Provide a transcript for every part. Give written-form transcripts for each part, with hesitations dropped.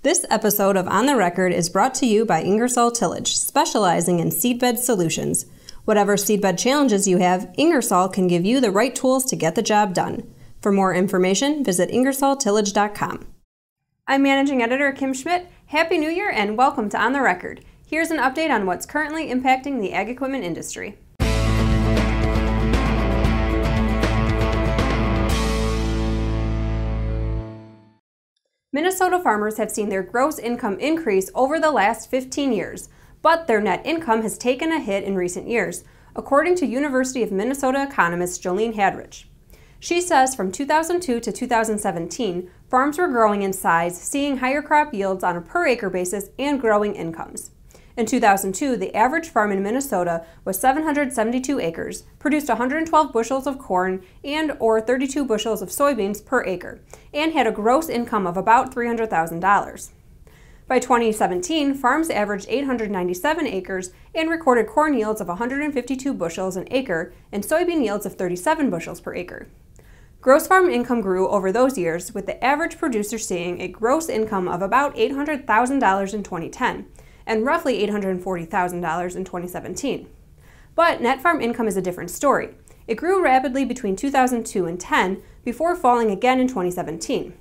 This episode of On the Record is brought to you by Ingersoll Tillage, specializing in seedbed solutions. Whatever seedbed challenges you have, Ingersoll can give you the right tools to get the job done. For more information, visit ingersolltillage.com. I'm Managing Editor Kim Schmidt. Happy New Year and welcome to On the Record. Here's an update on what's currently impacting the ag equipment industry. Minnesota farmers have seen their gross income increase over the last 15 years, but their net income has taken a hit in recent years, according to University of Minnesota economist Jolene Hadrich. She says from 2002 to 2017, farms were growing in size, seeing higher crop yields on a per-acre basis and growing incomes. In 2002, the average farm in Minnesota was 772 acres, produced 112 bushels of corn or 32 bushels of soybeans per acre, and had a gross income of about $300,000. By 2017, farms averaged 897 acres and recorded corn yields of 152 bushels an acre and soybean yields of 37 bushels per acre. Gross farm income grew over those years, with the average producer seeing a gross income of about $800,000 in 2010 and roughly $840,000 in 2017. But net farm income is a different story. It grew rapidly between 2002 and 10 before falling again in 2017.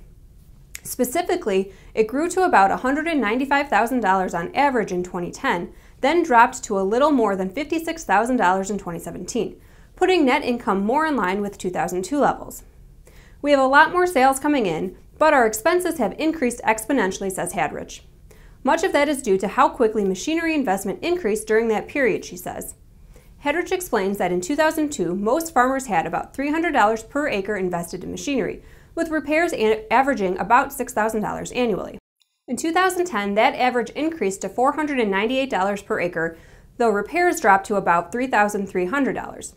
Specifically, it grew to about $195,000 on average in 2010, then dropped to a little more than $56,000 in 2017, putting net income more in line with 2002 levels. We have a lot more sales coming in, but our expenses have increased exponentially, says Hadrich. Much of that is due to how quickly machinery investment increased during that period, she says. Hadrich explains that in 2002, most farmers had about $300 per acre invested in machinery, with repairs averaging about $6,000 annually. In 2010, that average increased to $498 per acre, though repairs dropped to about $3,300.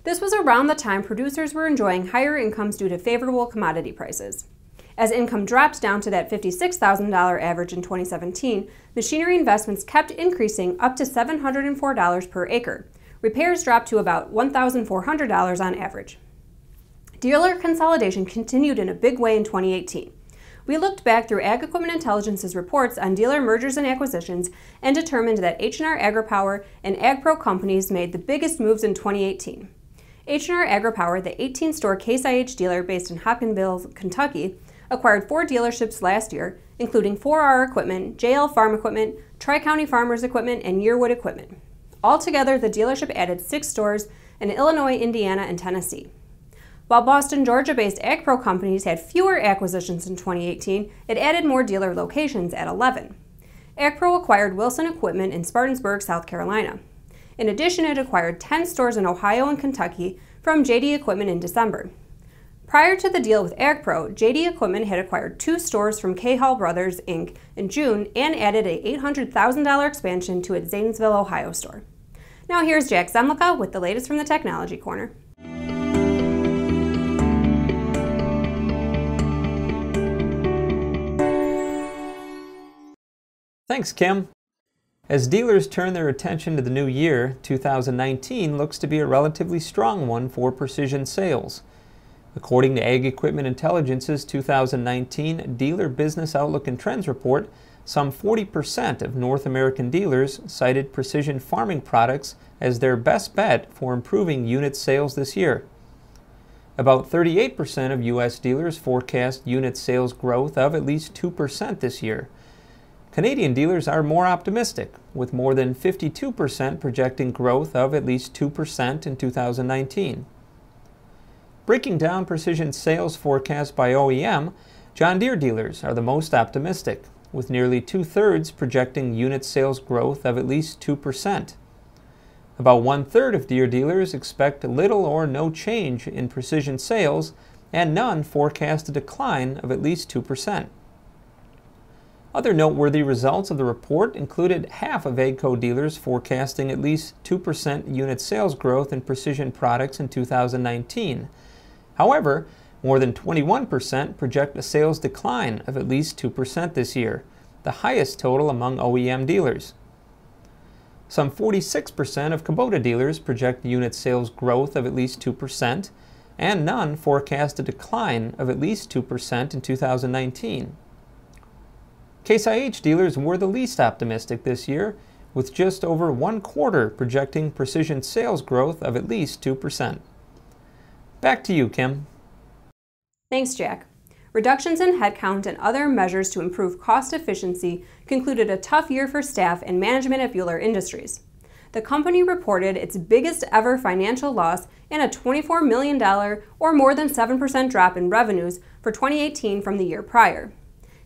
This was around the time producers were enjoying higher incomes due to favorable commodity prices. As income dropped down to that $56,000 average in 2017, machinery investments kept increasing up to $704 per acre. Repairs dropped to about $1,400 on average. Dealer consolidation continued in a big way in 2018. We looked back through Ag Equipment Intelligence's reports on dealer mergers and acquisitions and determined that H&R Agri-Power and AgPro companies made the biggest moves in 2018. H&R Agri-Power, the 18-store Case IH dealer based in Hopkinsville, Kentucky, acquired 4 dealerships last year, including 4R Equipment, JL Farm Equipment, Tri-County Farmers Equipment, and Yearwood Equipment. Altogether, the dealership added 6 stores in Illinois, Indiana, and Tennessee. While Boston, Georgia-based AgPro companies had fewer acquisitions in 2018, it added more dealer locations at 11. AgPro acquired Wilson Equipment in Spartanburg, South Carolina. In addition, it acquired 10 stores in Ohio and Kentucky from JD Equipment in December. Prior to the deal with AgPro, JD Equipment had acquired 2 stores from K. Hall Brothers, Inc. in June and added a $800,000 expansion to its Zanesville, Ohio store. Now here's Jack Zemlicka with the latest from the Technology Corner. Thanks, Kim. As dealers turn their attention to the new year, 2019 looks to be a relatively strong one for precision sales. According to Ag Equipment Intelligence's 2019 Dealer Business Outlook and Trends report, some 40% of North American dealers cited precision farming products as their best bet for improving unit sales this year. About 38% of U.S. dealers forecast unit sales growth of at least 2% this year. Canadian dealers are more optimistic, with more than 52% projecting growth of at least 2% in 2019. Breaking down precision sales forecasts by OEM, John Deere dealers are the most optimistic, with nearly 2/3 projecting unit sales growth of at least 2%. About 1/3 of Deere dealers expect little or no change in precision sales, and none forecast a decline of at least 2%. Other noteworthy results of the report included half of AGCO dealers forecasting at least 2% unit sales growth in precision products in 2019. However, more than 21% project a sales decline of at least 2% this year, the highest total among OEM dealers. Some 46% of Kubota dealers project unit sales growth of at least 2%, and none forecast a decline of at least 2% in 2019. Case IH dealers were the least optimistic this year, with just over 1/4 projecting precision sales growth of at least 2%. Back to you, Kim. Thanks, Jack. Reductions in headcount and other measures to improve cost efficiency concluded a tough year for staff and management at Buhler Industries. The company reported its biggest ever financial loss and a $24 million, or more than 7% drop in revenues for 2018 from the year prior.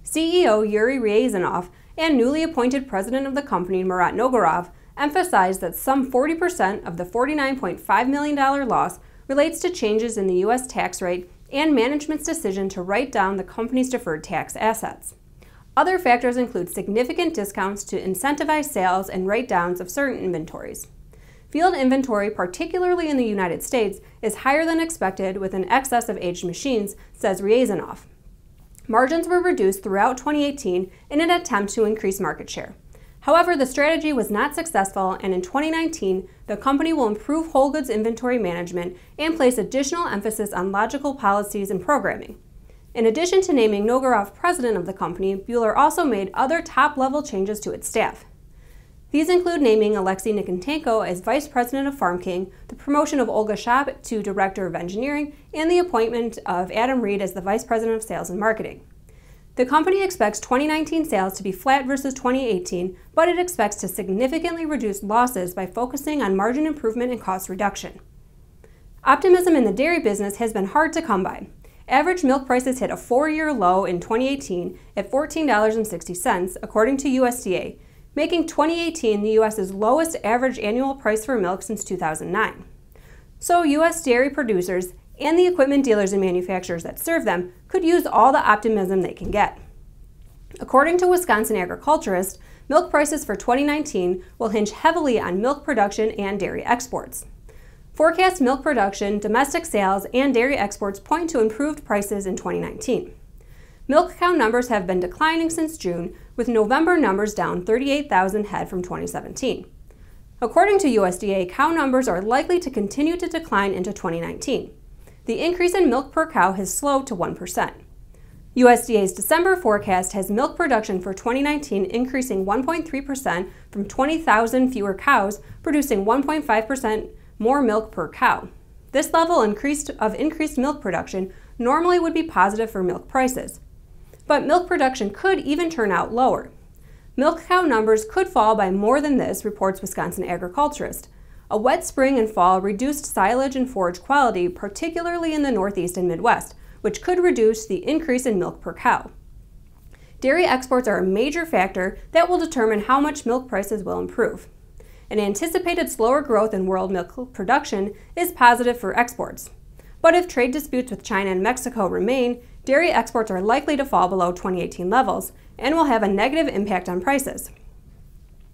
CEO Yuri Ryazanov and newly appointed president of the company, Murat Nogorov, emphasized that some 40% of the $49.5 million loss relates to changes in the U.S. tax rate and management's decision to write down the company's deferred tax assets. Other factors include significant discounts to incentivize sales and write-downs of certain inventories. Field inventory, particularly in the United States, is higher than expected with an excess of aged machines, says Ryazanov. Margins were reduced throughout 2018 in an attempt to increase market share. However, the strategy was not successful, and in 2019, the company will improve whole goods inventory management and place additional emphasis on logical policies and programming. In addition to naming Nogorov president of the company, Buhler also made other top-level changes to its staff. These include naming Alexei Nikontenko as vice president of Farm King, the promotion of Olga Shab to director of engineering, and the appointment of Adam Reed as the vice president of sales and marketing. The company expects 2019 sales to be flat versus 2018, but it expects to significantly reduce losses by focusing on margin improvement and cost reduction. Optimism in the dairy business has been hard to come by. Average milk prices hit a 4-year low in 2018 at $14.60, according to USDA, making 2018 the U.S.'s lowest average annual price for milk since 2009. So U.S. dairy producers and the equipment dealers and manufacturers that serve them could use all the optimism they can get. According to Wisconsin agriculturists, milk prices for 2019 will hinge heavily on milk production and dairy exports. Forecast milk production, domestic sales, and dairy exports point to improved prices in 2019. Milk cow numbers have been declining since June, with November numbers down 38,000 head from 2017. According to USDA, cow numbers are likely to continue to decline into 2019. The increase in milk per cow has slowed to 1%. USDA's December forecast has milk production for 2019 increasing 1.3% from 20,000 fewer cows, producing 1.5% more milk per cow. This level of increased milk production normally would be positive for milk prices. But milk production could even turn out lower. Milk cow numbers could fall by more than this, reports Wisconsin agriculturist. A wet spring and fall reduced silage and forage quality, particularly in the Northeast and Midwest, which could reduce the increase in milk per cow. Dairy exports are a major factor that will determine how much milk prices will improve. An anticipated slower growth in world milk production is positive for exports. But if trade disputes with China and Mexico remain, dairy exports are likely to fall below 2018 levels and will have a negative impact on prices.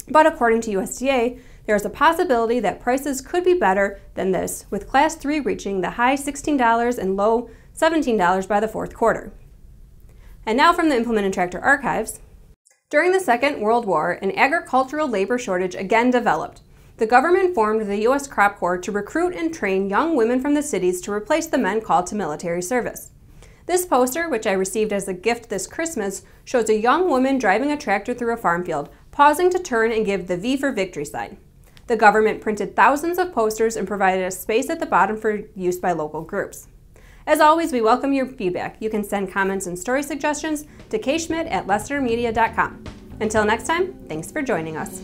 But according to USDA, there is a possibility that prices could be better than this, with Class 3 reaching the high $16 and low $17 by the fourth quarter. And now from the Implement and Tractor Archives. During the Second World War, an agricultural labor shortage again developed. The government formed the U.S. Crop Corps to recruit and train young women from the cities to replace the men called to military service. This poster, which I received as a gift this Christmas, shows a young woman driving a tractor through a farm field, pausing to turn and give the V for victory sign. The government printed thousands of posters and provided a space at the bottom for use by local groups. As always, we welcome your feedback. You can send comments and story suggestions to kschmidt@lestermedia.com. Until next time, thanks for joining us.